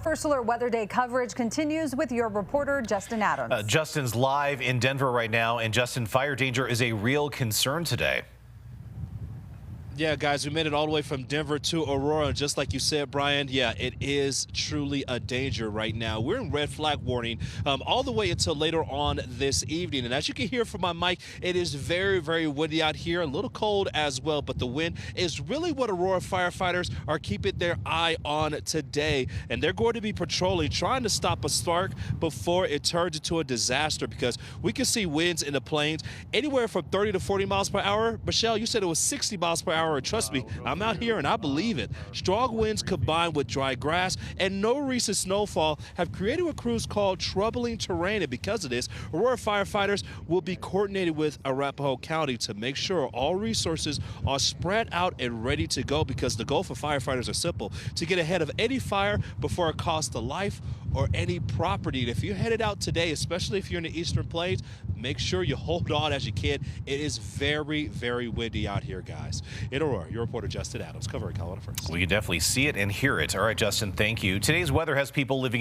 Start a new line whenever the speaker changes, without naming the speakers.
First Alert Weather Day coverage continues with your reporter, Justin Adams.
Justin's live in Denver right now, and Justin, fire danger is a real concern today.
Yeah, guys, we made it all the way from Denver to Aurora. And just like you said, Brian, yeah, it is truly a danger right now. We're in red flag warning all the way until later on this evening. And as you can hear from my mic, it is very, very windy out here, a little cold as well. But the wind is really what Aurora firefighters are keeping their eye on today. And they're going to be patrolling, trying to stop a spark before it turns into a disaster, because we can see winds in the plains anywhere from 30 to 40 miles per hour. Michelle, you said it was 60 miles per hour. Trust me, I'm out here and I believe it. Strong winds combined with dry grass and no recent snowfall have created what crews call troubling terrain. And because of this, Aurora firefighters will be coordinated with Arapahoe County to make sure all resources are spread out and ready to go, because the goal for firefighters is simple: to get ahead of any fire before it costs a life or any property. And if you're headed out today, especially if you're in the Eastern Plains, make sure you hold on as you can. It is very, very windy out here, guys. In Aurora, your reporter Justin Adams, covering Colorado First.
We can definitely see it and hear it. All right, Justin, thank you. Today's weather has people living in